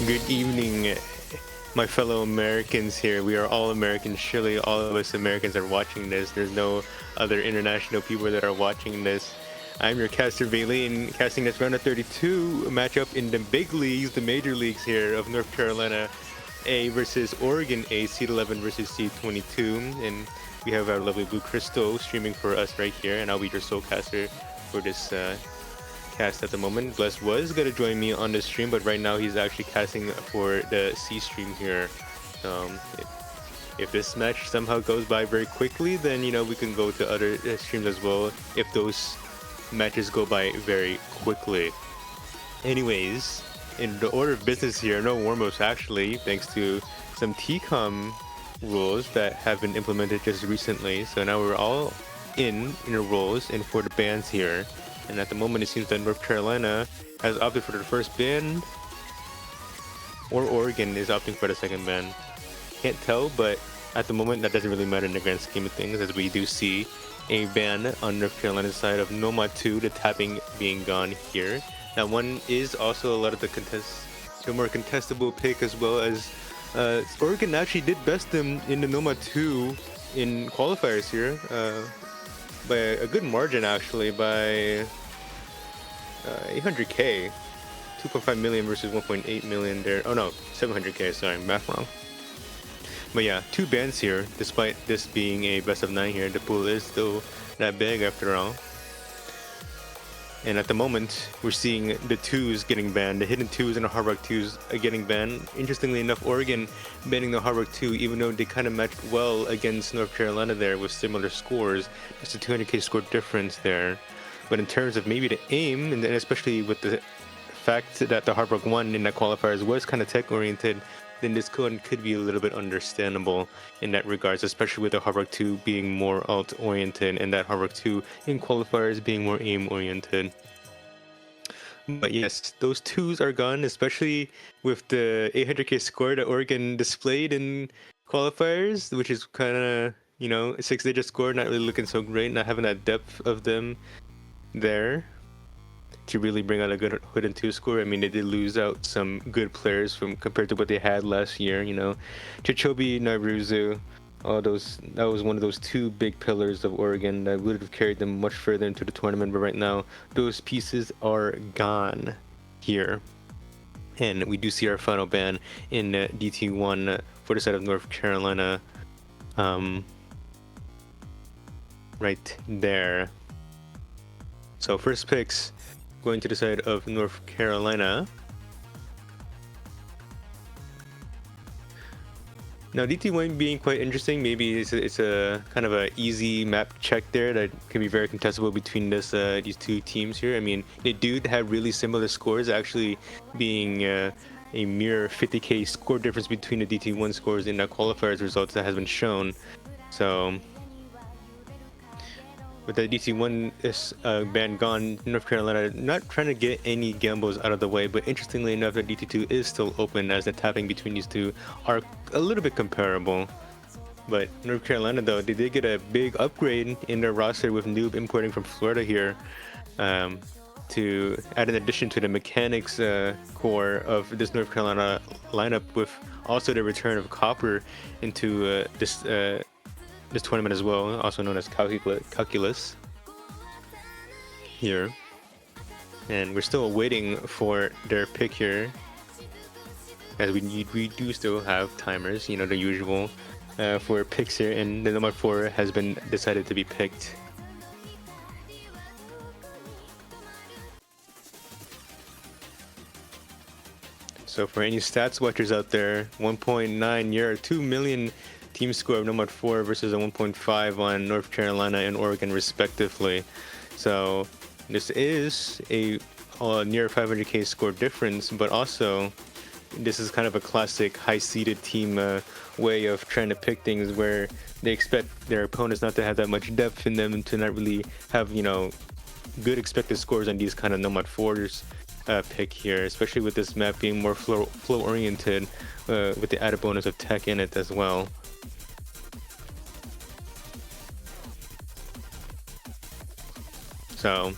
Good evening, my fellow Americans here. We are all Americans. Surely all of us Americans are watching this. There's no other international people that are watching this. I'm your caster Valine, casting this round of 32 matchup in the big leagues, the major leagues here of North Carolina A versus Oregon A, Seed 11 versus Seed 22. And we have our lovely Blue Crystal streaming for us right here, and I'll be your soul caster for this cast at the moment. Bless was gonna join me on the stream, but right now he's actually casting for the C stream here. If this match somehow goes by very quickly, then we can go to other streams as well if those matches go by very quickly. Anyways, in the order of business here, no warm-ups actually, thanks to some TCOM rules that have been implemented just recently. So now we're all in our roles and for the bans here. And at the moment, it seems that North Carolina has opted for the first ban, or Oregon is opting for the second ban. Can't tell, but at the moment, that doesn't really matter in the grand scheme of things, as we do see a ban on North Carolina's side of Nomad 2, the tapping being gone here. That one is also a lot of the more contestable pick, as well as Oregon actually did best them in the Nomad 2 in qualifiers here. By a good margin, actually, by 800k, 2.5 million versus 1.8 million there. Oh no, 700k, sorry, math wrong. But yeah, two bans here, despite this being a best of 9 here. The pool is still that big after all. And at the moment, we're seeing the 2s getting banned, the hidden 2s and the Hard Rock 2s are getting banned. Interestingly enough, Oregon banning the Hard Rock 2, even though they kind of matched well against North Carolina there with similar scores. Just a 200k score difference there. But in terms of maybe the aim, and then especially with the fact that the Hard Rock 1 in that qualifiers was kind of tech-oriented, then this one could be a little bit understandable in that regards, especially with the Hard Rock 2 being more alt-oriented and that Hard Rock 2 in qualifiers being more aim-oriented. But yes, those 2s are gone, especially with the 800k score that Oregon displayed in qualifiers, which is kind of, a 6-digit score, not really looking so great, not having that depth of them there to really bring out a good hidden 2 score. I mean, they did lose out some good players compared to what they had last year. Chichobi, Nairuzu, all those. That was one of those 2 big pillars of Oregon that would have carried them much further into the tournament. But right now, those pieces are gone here, and we do see our final ban in DT1 for the side of North Carolina. Right there. So first picks going to the side of North Carolina. Now DT1 being quite interesting. Maybe it's a kind of a easy map check there that can be very contestable between these 2 teams here. I mean, they do have really similar scores, actually being a mere 50k score difference between the DT1 scores in the qualifiers results that has been shown. So with the DT1 ban gone, North Carolina not trying to get any gambles out of the way, but interestingly enough, the DT2 is still open, as the tapping between these 2 are a little bit comparable. But North Carolina, though, they did get a big upgrade in their roster with Noob importing from Florida here, to add an addition to the mechanics core of this North Carolina lineup, with also the return of Copper into this tournament as well, also known as calculus here. And we're still waiting for their pick here, as we do still have timers, the usual for picks here, and the number 4 has been decided to be picked. So for any stats watchers out there, 1.9 year, 2 million team score of Nomad 4 versus a 1.5 on North Carolina and Oregon respectively. So this is a near 500k score difference, but also this is kind of a classic high-seeded team way of trying to pick things, where they expect their opponents not to have that much depth in them and to not really have good expected scores on these kind of Nomad 4s pick here, especially with this map being more flow oriented, with the added bonus of tech in it as well. So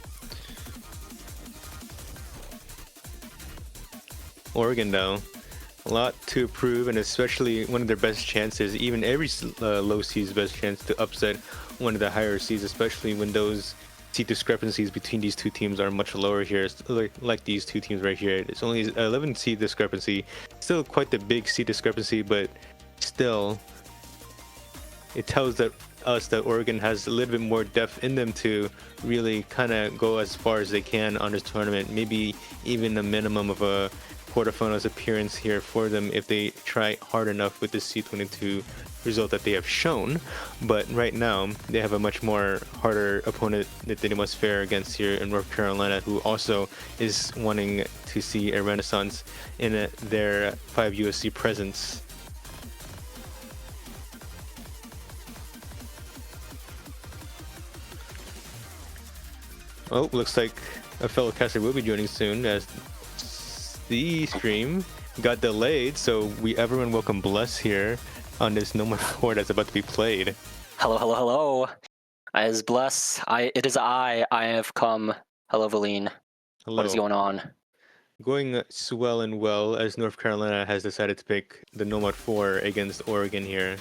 Oregon, though, A lot to approve, and especially one of their best chances, even every low seed's best chance to upset one of the higher seeds, especially when those seed discrepancies between these two teams are much lower here. It's like these two teams right here. It's only 11 seed discrepancy, still quite the big seed discrepancy, but still, it tells us that Oregon has a little bit more depth in them to really kind of go as far as they can on this tournament. Maybe even a minimum of a quarterfinals appearance here for them if they try hard enough with this C22 result that they have shown. But right now, they have a much more harder opponent that they must fare against here in North Carolina, who also is wanting to see a renaissance in their 5USC presence. Oh, looks like a fellow caster will be joining soon as the stream got delayed, so everyone welcome Bless here on this No More 4 that's about to be played. Hello, hello, hello. As Bless, it is I have come. Hello, Valine. Hello. What is going on? Going swell and well as North Carolina has decided to pick the Nomad 4 against Oregon here.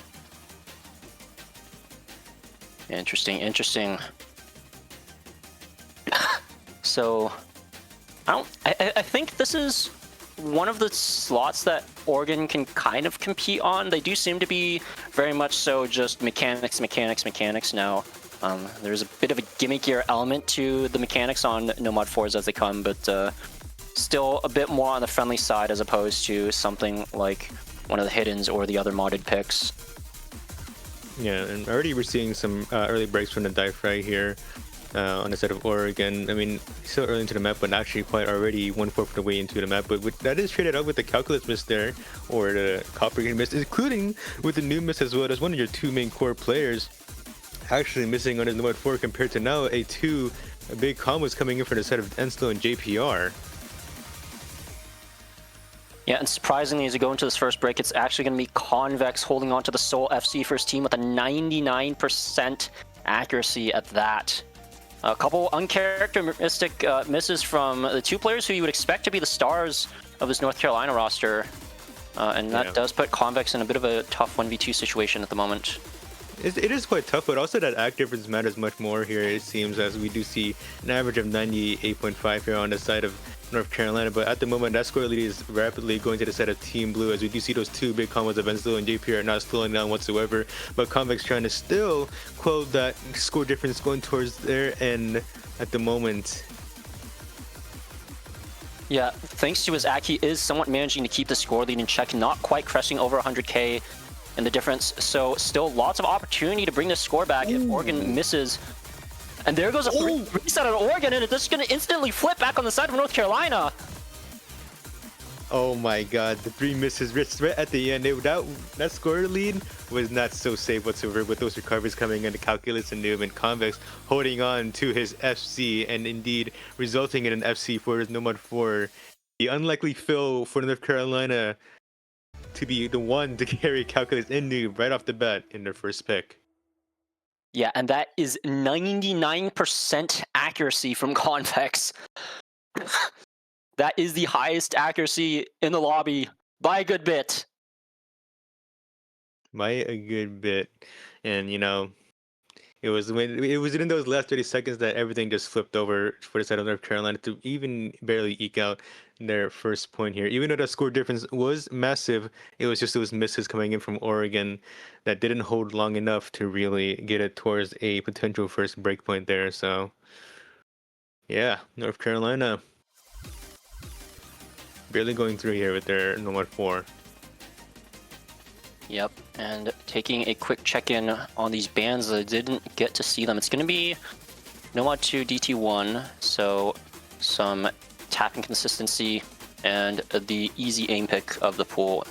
Interesting, interesting. So, I think this is one of the slots that Oregon can kind of compete on. They do seem to be very much so just mechanics now. There's a bit of a gimmickier element to the mechanics on Nomad 4s as they come, but still a bit more on the friendly side as opposed to something like one of the hiddens or the other modded picks. Yeah, and already we're seeing some early breaks from the dive right here. On the side of Oregon. I mean, still early into the map, but actually quite already 1/4 of the way into the map. But that is traded up with the calculus miss there, or the copper miss, including with the new miss as well. As one of your two main core players actually missing on his Nomad 4 compared to now a big combos coming in for the side of Enslow and JPR. Yeah, and surprisingly, as you go into this first break, it's actually going to be Convex holding on to the Seoul FC first team with a 99% accuracy at that. A couple uncharacteristic misses from the two players who you would expect to be the stars of this North Carolina roster. And that does put Convex in a bit of a tough 1v2 situation at the moment. It is quite tough, but also that act difference matters much more here, it seems, as we do see an average of 98.5 here on the side of North Carolina. But at the moment, that score lead is rapidly going to the side of Team Blue, as we do see those two big combos of Enslow and JP are not slowing down whatsoever. But Convex trying to still quote that score difference going towards their end at the moment. Yeah, thanks to his act, he is somewhat managing to keep the score lead in check, not quite crushing over 100k in the difference. So still lots of opportunity to bring this score back if Oregon misses. And there goes a reset on Oregon, and it's just going to instantly flip back on the side of North Carolina. Oh my god, the 3 misses right at the end. That score lead was not so safe whatsoever, with those recoveries coming in, the calculus and Noob, and Convex holding on to his FC and indeed resulting in an FC for his Nomad 4. The unlikely fill for North Carolina to be the one to carry calculus and Noob right off the bat in their first pick. Yeah, and that is 99% accuracy from Convex. That is the highest accuracy in the lobby by a good bit. By a good bit. And, you know, it was in those last 30 seconds that everything just flipped over for the side of North Carolina to even barely eke out their first point here. Even though the score difference was massive, it was just those misses coming in from Oregon that didn't hold long enough to really get it towards a potential first break point there. So, yeah, North Carolina barely going through here with their Nomad 4. Yep, and taking a quick check-in on these bans, I didn't get to see them. It's going to be Nomad 2 DT1, so some tapping consistency and the easy aim pick of the pool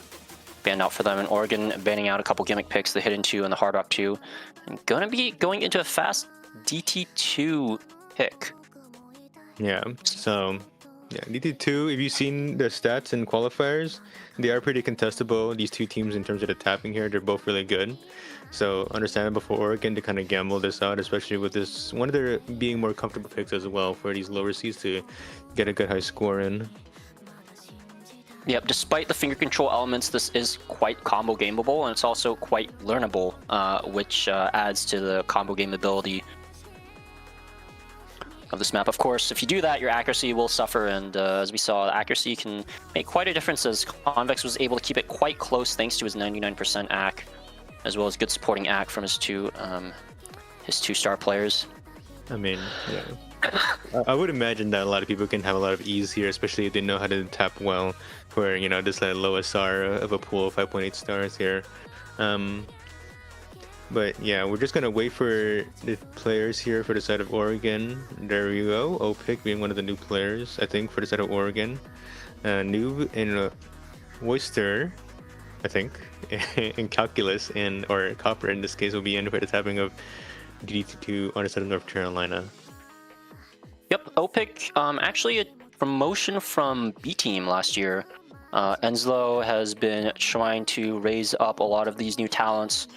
banned out for them. And Oregon banning out a couple gimmick picks, the Hidden 2 and the Hard Rock 2. And going to be going into a fast DT2 pick. Yeah, so... yeah, DT2, if you've seen the stats and qualifiers, they are pretty contestable. These two teams, in terms of the tapping here, they're both really good. So understandable for Oregon to kind of gamble this out, especially with this one of their being more comfortable picks as well for these lower seeds to get a good high score in. Yep, despite the finger control elements, this is quite combo gameable, and it's also quite learnable, which adds to the combo gameability of this map. Of course, if you do that, your accuracy will suffer, and as we saw, accuracy can make quite a difference, as Convex was able to keep it quite close thanks to his 99% AC, as well as good supporting AC from his two star players. I mean, yeah. I would imagine that a lot of people can have a lot of ease here, especially if they know how to tap well for, you know, just like low SR of a pool of 5.8 stars here. But yeah, we're just gonna wait for the players here for the side of Oregon. There we go. OPIC being one of the new players, I think, for the side of Oregon. Noob and Oyster, I think, in Calculus or Copper in this case will be in for the tapping of DD2 on the side of North Carolina. Yep, OPIC, actually a promotion from B Team last year. Enslow has been trying to raise up a lot of these new talents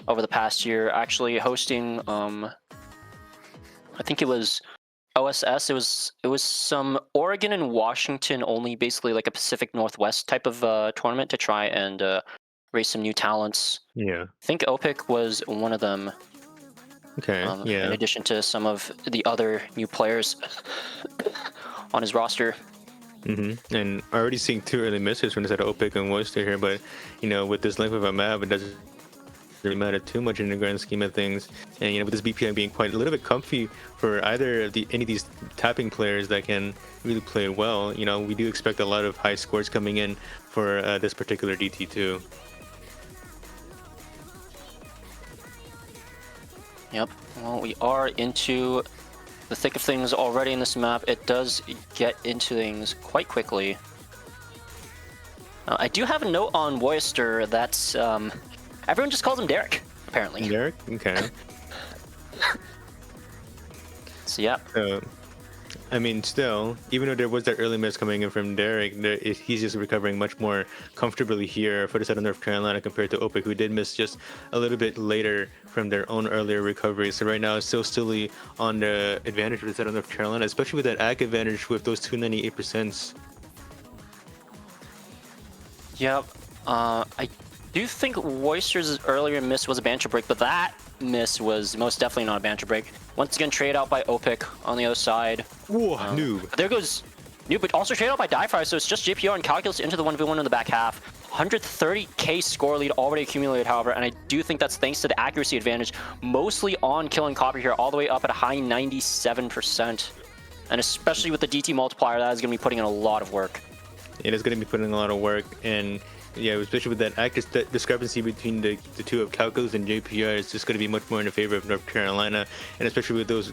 over the past year, actually hosting, I think it was OSS, it was some Oregon and Washington only, basically like a Pacific Northwest type of tournament to try and raise some new talents. Yeah. I think OPIC was one of them. Okay, yeah. In addition to some of the other new players on his roster. And already seeing 2 early misses from the side of OPIC and Worcester here, but you know, with this length of a map, it doesn't really matter too much in the grand scheme of things. And you know, with this BPI being quite a little bit comfy for either of any of these tapping players that can really play well, you know, we do expect a lot of high scores coming in for this particular DT2. Yep, well, we are into the thick of things already in this map. It does get into things quite quickly. I do have a note on Worcester that's, everyone just calls him Derek, apparently. Derek? Okay. So, yeah. I mean, still, even though there was that early miss coming in from Derek, he's just recovering much more comfortably here for the side of North Carolina compared to OPIC, who did miss just a little bit later from their own earlier recovery. So right now, it's still on the advantage for the side of North Carolina, especially with that AC advantage with those 298%. Yep. I do think Royster's earlier miss was a banter break, but that miss was most definitely not a banter break. Once again, trade out by OPIC on the other side. Whoa, Noob. There goes Noob, but also trade out by Diefire, so it's just JPR and Calculus into the 1v1 in the back half. 130k score lead already accumulated, however, and I do think that's thanks to the accuracy advantage, mostly on killing Copper here, all the way up at a high 97%. And especially with the DT multiplier, that is going to be putting in a lot of work. It is going to be putting in a lot of work, and yeah, especially with that discrepancy between the two of Calculus and JPR, it's just going to be much more in the favor of North Carolina, and especially with those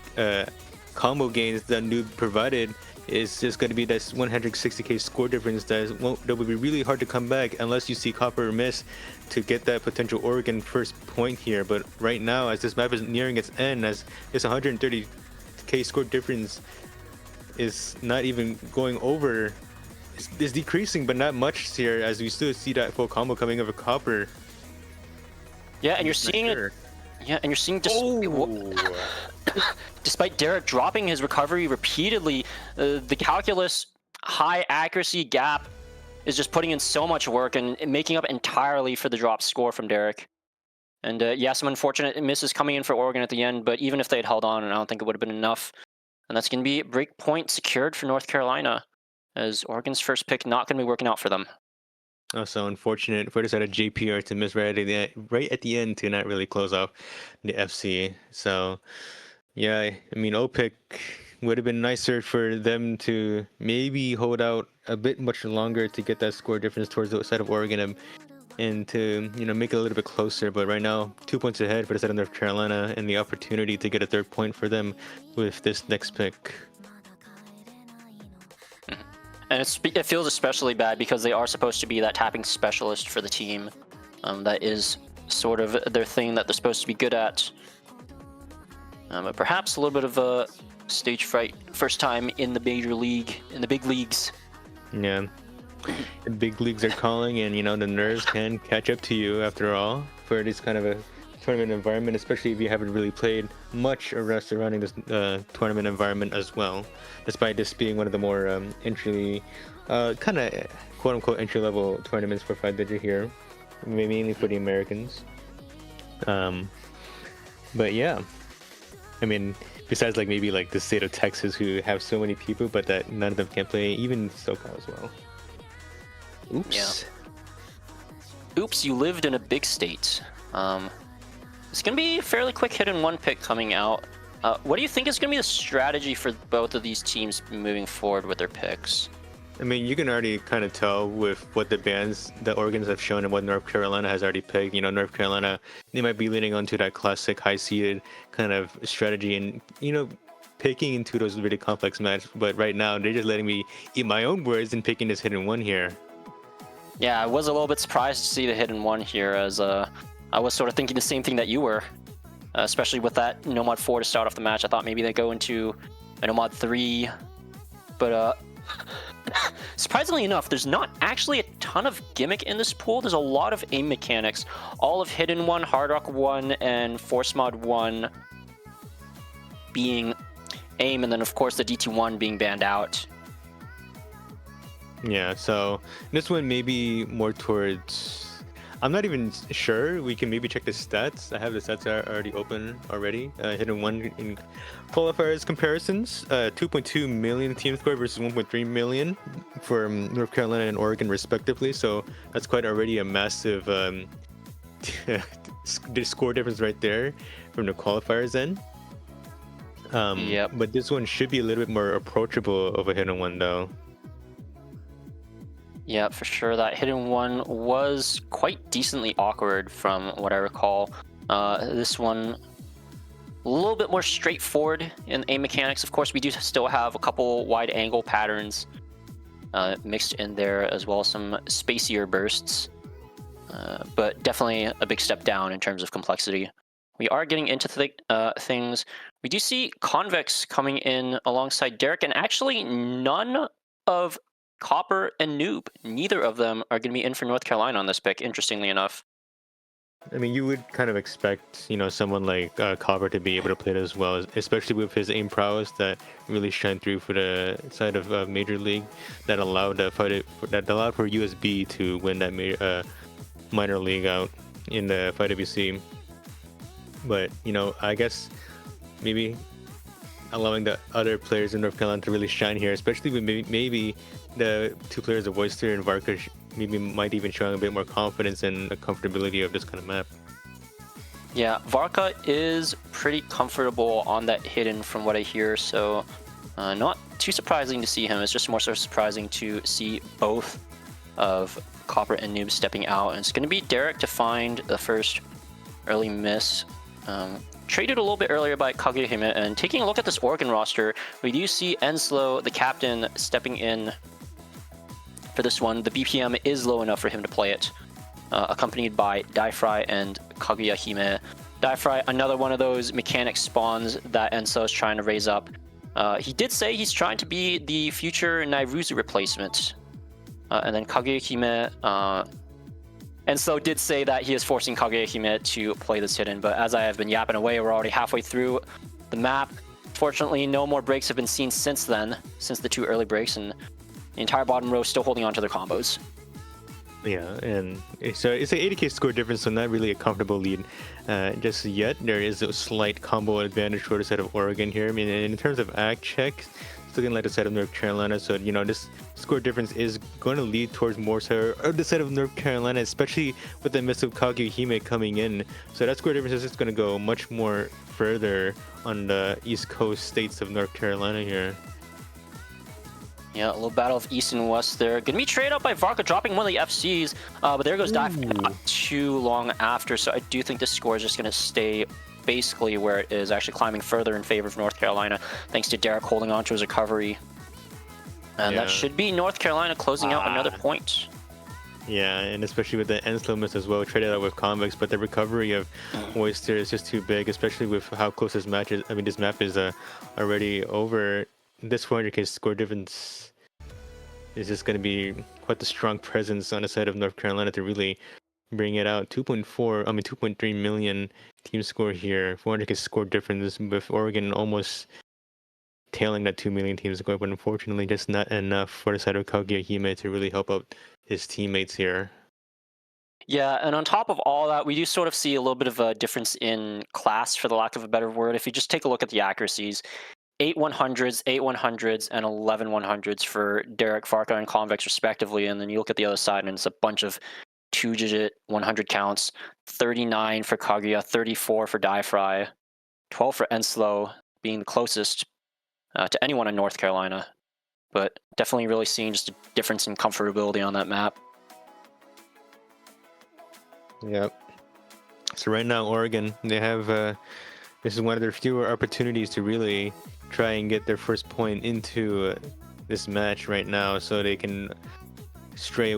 combo gains that Noob provided, it's just going to be that 160k score difference that will be really hard to come back unless you see Copper miss to get that potential Oregon first point here. But right now, as this map is nearing its end, as this 130k score difference is not even going over, it's decreasing, but not much here, as we still see that full combo coming over Copper. Yeah, and you're seeing it. Yeah, and you're seeing just despite Derek dropping his recovery repeatedly, the Calculus high accuracy gap is just putting in so much work and making up entirely for the drop score from Derek. And yeah, some unfortunate misses coming in for Oregon at the end, but even if they had held on, I don't think it would have been enough. And that's going to be break point secured for North Carolina, as Oregon's first pick not going to be working out for them. Also unfortunate for the side of JPR to miss right at the end to not really close off the FC. So yeah, I mean, OPIC would have been nicer for them to maybe hold out a bit much longer to get that score difference towards the side of Oregon and to, you know, make it a little bit closer. But right now, 2 points ahead for the side of North Carolina, and the opportunity to get a third point for them with this next pick. And it feels especially bad because they are supposed to be that tapping specialist for the team. That is sort of their thing that they're supposed to be good at. But perhaps a little bit of a stage fright first time in the major league, in the big leagues. Yeah, the big leagues are calling, and you know, the nerves can catch up to you after all for these kind of tournament environment, especially if you haven't really played much around surrounding this tournament environment as well. Despite this being one of the more entry, kind of quote unquote entry level tournaments for 5-digit here, mainly for the Americans. But yeah, I mean, besides like maybe like the state of Texas who have so many people, but that none of them can play, even SoCal as well. Oops. Yeah. Oops, you lived in a big state. It's going to be a fairly quick hit and one pick coming out. What do you think is going to be the strategy for both of these teams moving forward with their picks? I mean, you can already kind of tell with what the bands, the organs have shown and what North Carolina has already picked. You know, North Carolina, they might be leaning onto that classic high-seeded kind of strategy and, you know, picking into those really complex matches. But right now, they're just letting me eat my own words and picking this hit and one here. Yeah, I was a little bit surprised to see the hit and one here, as I was sort of thinking the same thing that you were, especially with that Nomad 4 to start off the match. I thought maybe they go into a Nomad 3, but surprisingly enough, there's not actually a ton of gimmick in this pool. There's a lot of aim mechanics, all of Hidden 1, Hard Rock 1, and Force Mod 1 being aim, and then of course the DT1 being banned out. Yeah, so this one may be more towards... I'm not even sure. We can maybe check the stats. I have the stats already open already. Hidden 1 in qualifiers comparisons. 2.2 million team score versus 1.3 million for North Carolina and Oregon respectively. So that's quite already a massive score difference right there from the qualifiers end. Yep. But this one should be a little bit more approachable of a Hidden 1 though. Yeah, for sure. That Hidden 1 was quite decently awkward from what I recall. This one, a little bit more straightforward in aim mechanics. Of course, we do still have a couple wide angle patterns mixed in there, as well as some spacier bursts. But definitely a big step down in terms of complexity. We are getting into things. We do see Convex coming in alongside Derek, and actually none of Copper and Noob, neither of them are going to be in for North Carolina on this pick, interestingly enough. I mean, you would kind of expect, you know, someone like Copper to be able to play it as well, especially with his aim prowess that really shined through for the side of Major League that allowed for USB to win that minor league out in the 5WC. But, you know, I guess maybe allowing the other players in North Carolina to really shine here, especially with maybe the two players of Oyster and Varka maybe might even show a bit more confidence and the comfortability of this kind of map. Yeah, Varka is pretty comfortable on that hidden from what I hear, so not too surprising to see him. It's just more so surprising to see both of Copper and Noob stepping out. And it's going to be Derek to find the first early miss. Traded a little bit earlier by Kaguya-hime, and taking a look at this Oregon roster, we do see Enslow, the captain, stepping in for this one. The BPM is low enough for him to play it, accompanied by Daifry and Kaguya-hime. Daifry, another one of those mechanic spawns that Enslow is trying to raise up. He did say he's trying to be the future Nairuzu replacement. And then Kaguya-hime, Enslow did say that he is forcing Kaguya-hime to play this hidden, but as I have been yapping away, we're already halfway through the map. Fortunately, no more breaks have been seen since then, since the two early breaks, and the entire bottom row still holding on to their combos. Yeah, and it's an 80k score difference, so not really a comfortable lead just yet. There is a slight combo advantage for the side of Oregon here. I mean, in terms of ag checks, still gonna let the side of North Carolina, so you know this score difference is going to lead towards more so the side of North Carolina, especially with the miss of Kaguya-hime coming in. So that score difference is just going to go much more further on the East Coast states of North Carolina here. Yeah, a little battle of East and West there. Gonna be traded up by Varka, dropping one of the FCs, but there goes Dive not too long after, so I do think this score is just gonna stay basically where it is, actually climbing further in favor of North Carolina, thanks to Derek holding on to his recovery. And that should be North Carolina closing out another point. Yeah, and especially with the Enslow miss as well, traded out with Convex, but the recovery of Oyster is just too big, especially with how close this match is. I mean, this map is already over. This 400k score difference is just going to be quite the strong presence on the side of North Carolina to really bring it out. 2.3 million team score here. 400K score difference with Oregon almost tailing that 2 million team score, but unfortunately just not enough for the side of Kaguya Hime to really help out his teammates here. Yeah, and on top of all that, we do sort of see a little bit of a difference in class, for the lack of a better word. If you just take a look at the accuracies, 8 100s, 8 100s, and 11 100s for Derek, Farka, and Convex respectively, and then you look at the other side and it's a bunch of 2-digit 100 counts, 39 for Kaguya, 34 for Diefry, 12 for Enslow, being the closest to anyone in North Carolina. But definitely really seeing just a difference in comfortability on that map. Yep. So right now, Oregon, they have this is one of their fewer opportunities to really try and get their first point into this match right now, so they can stray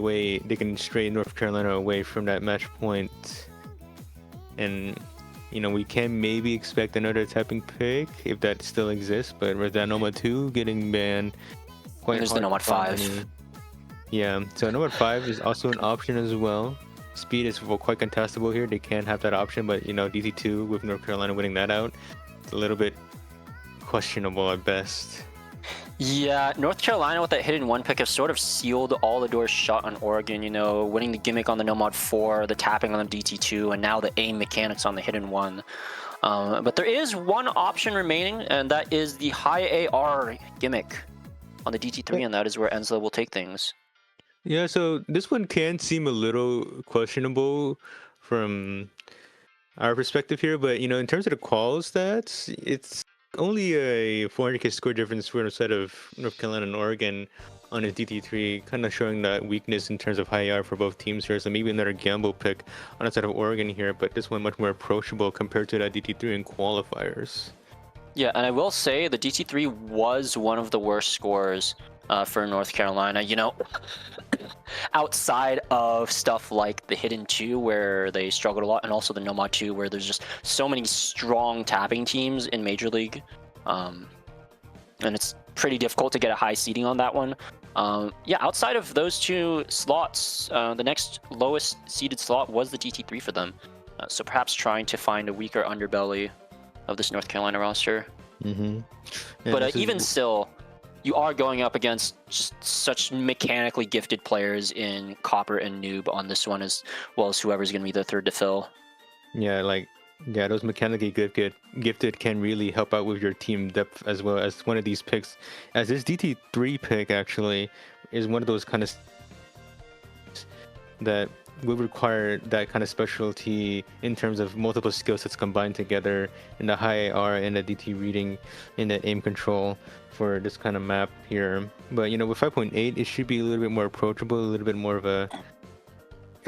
North Carolina away from that match point. And we can maybe expect another tapping pick if that still exists, but with that Nomad 2 getting banned, quite There's the hard Nomad to find 5. any. Yeah, so Nomad 5 is also an option as well. Speed is quite contestable here. They can have that option, but DT2 with North Carolina winning that out, it's a little bit questionable at best. Yeah, North Carolina with that hidden 1 pick have sort of sealed all the doors shut on Oregon, winning the gimmick on the Nomad 4, the tapping on the DT2, and now the aim mechanics on the hidden 1. But there is one option remaining, and that is the high AR gimmick on the DT3, and that is where Enslow will take things. Yeah, so this one can seem a little questionable from our perspective here, but in terms of the qual stats, it's only a 400K score difference for a set of North Carolina and Oregon on a DT3, kind of showing that weakness in terms of high AR for both teams here. So maybe another gamble pick on the side of Oregon here, but this one much more approachable compared to that DT3 in qualifiers. Yeah, and I will say the DT3 was one of the worst scores for North Carolina. Outside of stuff like the Hidden 2, where they struggled a lot, and also the Nomad 2, where there's just so many strong tapping teams in Major League. And it's pretty difficult to get a high seeding on that one. Yeah, outside of those 2 slots, the next lowest seeded slot was the DT3 for them. So perhaps trying to find a weaker underbelly of this North Carolina roster. Mm-hmm. But even still, you are going up against just such mechanically gifted players in Copper and Noob on this one, as well as whoever's going to be the third to fill. Yeah, those mechanically gifted can really help out with your team depth as well as one of these picks. As this DT3 pick actually is one of those kind of that would require that kind of specialty in terms of multiple skill sets combined together in the high AR and the DT reading and the aim control for this kind of map here. But with 5.8, it should be a little bit more approachable, a little bit more of a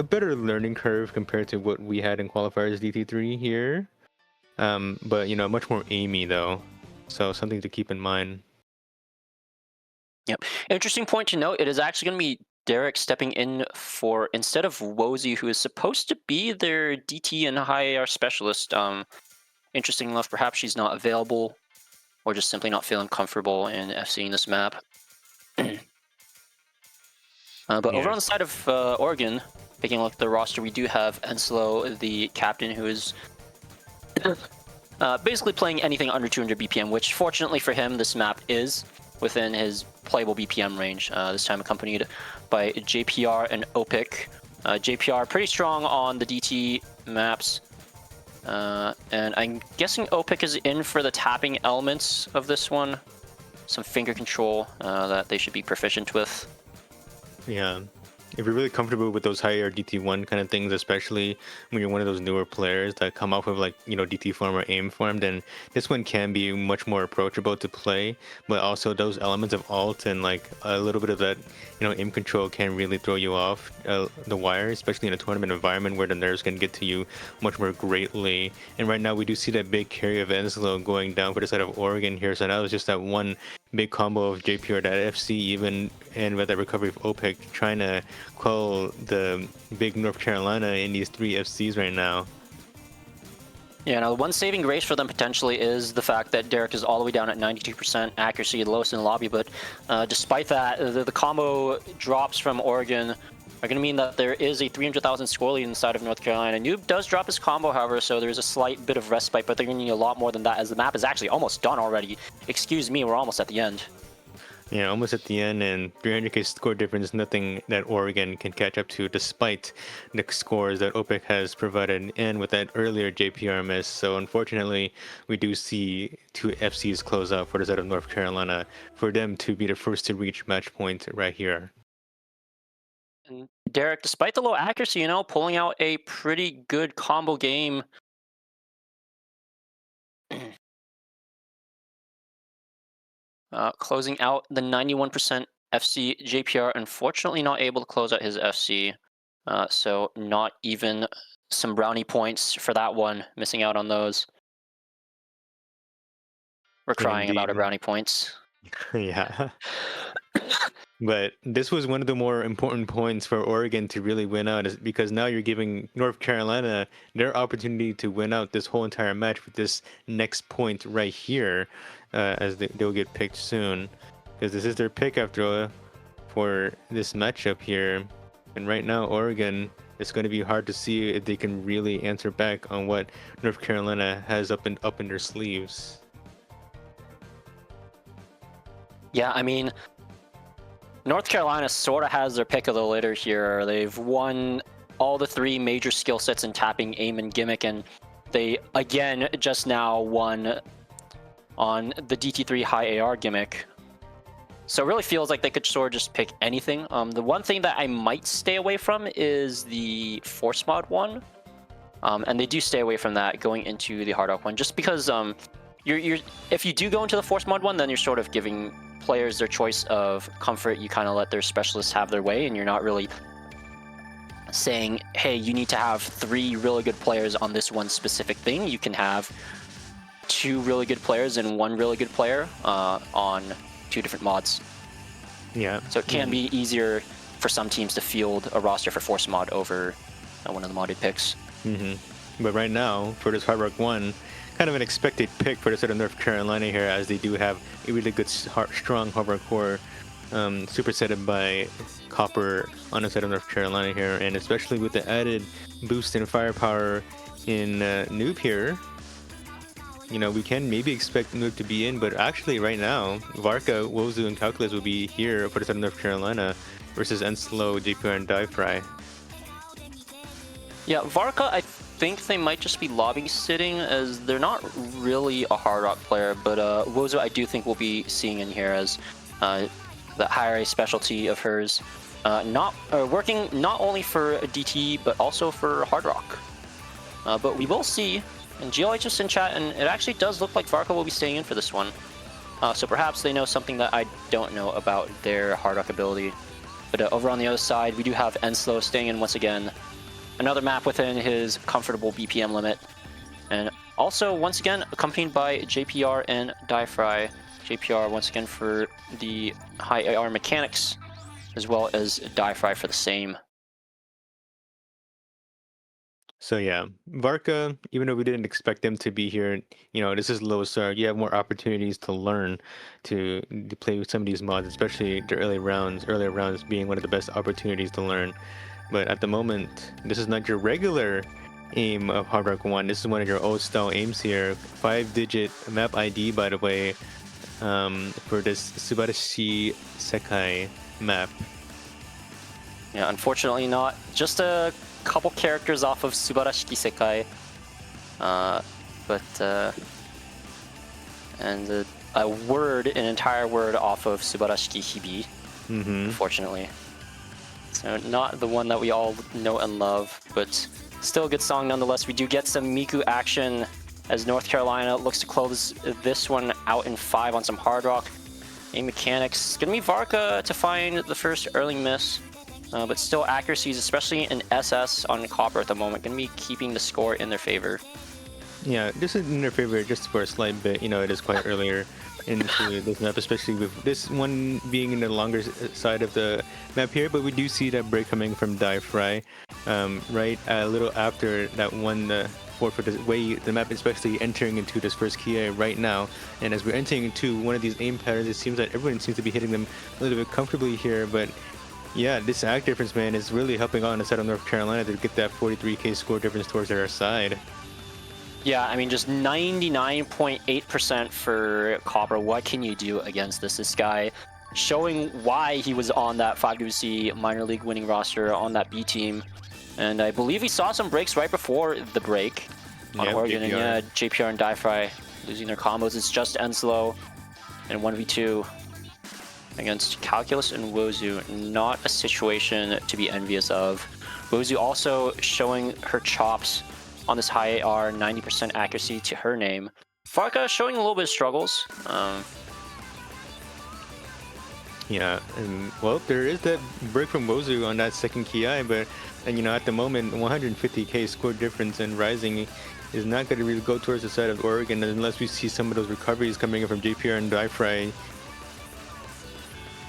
better learning curve compared to what we had in qualifiers DT3 here. But much more aimy though, so something to keep in mind. Yep. Interesting point to note, it is actually going to be Derek stepping in for, instead of Wozy, who is supposed to be their DT and high AR specialist. Interesting enough, perhaps she's not available, or just simply not feeling comfortable in FCing this map. But over on the side of Oregon, taking a look at the roster, we do have Enslow, the captain, who is basically playing anything under 200 BPM, which fortunately for him, this map is within his playable BPM range, this time accompanied by JPR and Opic. JPR pretty strong on the DT maps, and I'm guessing Opic is in for the tapping elements of this one. Some finger control that they should be proficient with. Yeah. If you're really comfortable with those higher DT1 kind of things, especially when you're one of those newer players that come off of DT form or aim form, then this one can be much more approachable to play. But also those elements of alt and a little bit of that aim control can really throw you off the wire, especially in a tournament environment where the nerves can get to you much more greatly. And right now we do see that big carry of Enslow going down for the side of Oregon here. So that was just that one big combo of JPR, that FC even, and with that recovery of OPEC, trying to quell the big North Carolina in these 3 FCs right now. Yeah, now the one saving grace for them potentially is the fact that Derek is all the way down at 92% accuracy, the lowest in the lobby. But despite that, the combo drops from Oregon are going to mean that there is a 300,000 score lead inside of North Carolina. Noob does drop his combo, however, so there's a slight bit of respite, but they're going to need a lot more than that, as the map is actually almost done already. Excuse me, we're almost at the end. Yeah, almost at the end, and 300k score difference is nothing that Oregon can catch up to, despite the scores that OPEC has provided, and with that earlier JPR miss. So unfortunately, we do see two FCs close out for the side of North Carolina, for them to be the first to reach match point right here. And Derek, despite the low accuracy, you know, pulling out a pretty good combo game. Closing out the 91% FC. JPR unfortunately not able to close out his FC. So not even some brownie points for that one, missing out on those. We're crying about our brownie points. Yeah. But this was one of the more important points for Oregon to really win out, is because now you're giving North Carolina their opportunity to win out this whole entire match with this next point right here, as they'll get picked soon, because this is their pick after all for this matchup here. And right now, Oregon, it's going to be hard to see if they can really answer back on what North Carolina has up in their sleeves. Yeah, I mean, North Carolina sort of has their pick of the litter here. They've won all the three major skill sets in tapping, aim, and gimmick, and they, again, just now won on the DT3 high AR gimmick. So it really feels like they could sort of just pick anything. The one thing that I might stay away from is the Force Mod one. And they do stay away from that going into the Hard Rock one, just because if you do go into the Force Mod one, then you're sort of giving players their choice of comfort. You kind of let their specialists have their way, and you're not really saying, hey, you need to have 3 really good players on this one specific thing. You can have 2 really good players and 1 really good player on 2 different mods. Yeah. So it can be easier for some teams to field a roster for Force Mod over one of the modded picks. But right now, for this Hard Rock 1, kind of an expected pick for the side of North Carolina here, as they do have a really good, strong Hard Rock core, supersetted by Copper on the side of North Carolina here, and especially with the added boost in firepower in Noob here, you know, we can maybe expect Noob to be in, but actually right now, Varka, Wozu, and Calculus will be here for the side of North Carolina versus Enslow, JPR, and Die-Fry. Yeah, Varka, I think they might just be lobby sitting, as they're not really a Hard Rock player, but Wozu I do think we'll be seeing in here, as the higher A specialty of hers, working not only for DT but also for Hard Rock. But we will see, and GLH just in chat, and it actually does look like Varka will be staying in for this one. So perhaps they know something that I don't know about their Hard Rock ability. But over on the other side, we do have Enslow staying in once again. Another map within his comfortable BPM limit. And also, once again, accompanied by JPR and Die-Fry. JPR, once again, for the high AR mechanics, as well as Die-Fry for the same. So yeah, Varka, even though we didn't expect them to be here, you know, this is low star. You have more opportunities to learn to play with some of these mods, especially the earlier rounds being one of the best opportunities to learn. But at the moment, this is not your regular aim of Hard Rock 1. This is one of your old style aims here. 5-digit map ID, by the way, for this Subarashi Sekai map. Yeah, unfortunately not. Just a couple characters off of Subarashiki Sekai. And an entire word off of Subarashiki Hibi, unfortunately. So not the one that we all know and love, but still a good song nonetheless. We do get some Miku action as North Carolina looks to close this one out in 5 on some Hard Rock. Aim mechanics. It's going to be Varka to find the first early miss, but still accuracies, especially in SS on Copper at the moment, going to be keeping the score in their favor. Yeah, this is in their favor just for a slight bit. You know, it is quite earlier into this map, especially with this one being in the longer side of the map here, but we do see that break coming from Die-Fry right a little after that one for the way the map is especially entering into this first key area right now. And as we're entering into one of these aim patterns, it seems that everyone seems to be hitting them a little bit comfortably here, but Yeah, this act difference, man, is really helping on the side of North Carolina to get that 43K score difference towards their side. Yeah, I mean, just 99.8% for Copper. What can you do against this? This guy showing why he was on that 5USC minor league winning roster on that B team. And I believe we saw some breaks right before the break on Oregon. JPR. And yeah, JPR and Diefry losing their combos. It's just Enslow and 1v2 against Calculus and Wozu. Not a situation to be envious of. Wozu also showing her chops on this high AR, 90% accuracy to her name. Farka showing a little bit of struggles. Yeah, and well, there is that break from Wozu on that second Ki, but and at the moment, 150K score difference and Rising is not going to really go towards the side of Oregon unless we see some of those recoveries coming in from JPR and Diefry.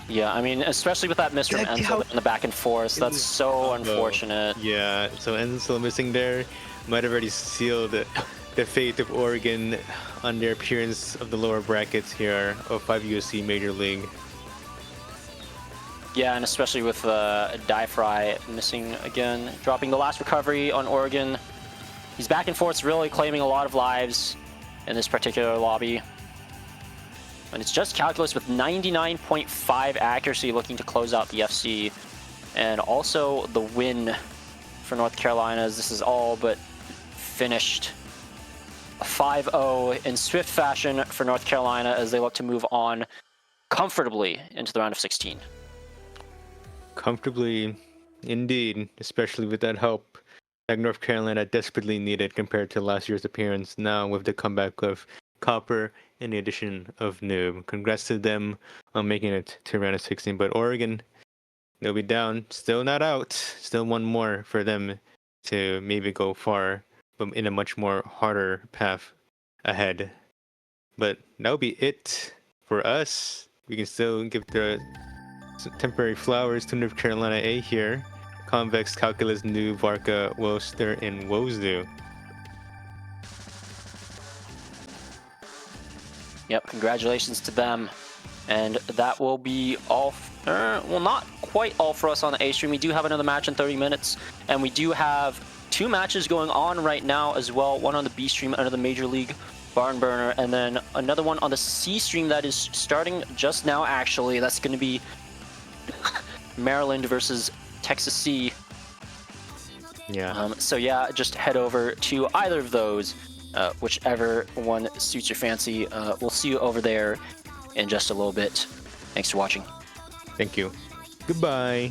Yeah, I mean, especially with that miss from Enzo on the back and forth, that's so unfortunate. Yeah, so Enzo missing there might have already sealed the fate of Oregon on their appearance of the lower brackets here of 5USC Major League. Yeah, and especially with Diefry missing again, dropping the last recovery on Oregon. He's back and forth, really claiming a lot of lives in this particular lobby. And it's just Calculus with 99.5 accuracy looking to close out the FC. And also the win for North Carolina, as this is all but finished. 5-0 in swift fashion for North Carolina as they look to move on comfortably into the round of 16. Comfortably, indeed, especially with that help that North Carolina desperately needed compared to last year's appearance. Now with the comeback of Copper and the addition of Noob. Congrats to them on making it to round of 16. But Oregon, they'll be down, still not out. Still one more for them to maybe go far, but in a much more harder path ahead. But that'll be it for us. We can still give the temporary flowers to North Carolina A here. Convex, Calculus, Noob, Varka, Woster, and Wozu. Yep, congratulations to them. And that will be all, well, not quite all for us on the A stream. We do have another match in 30 minutes, and we do have 2 matches going on right now as well. One on the B stream under the Major League Barn Burner, and then another one on the C stream that is starting just now, actually. That's going to be Maryland versus Texas C. Yeah. So yeah, just head over to either of those. Whichever one suits your fancy. We'll see you over there in just a little bit. Thanks for watching. Thank you. Goodbye.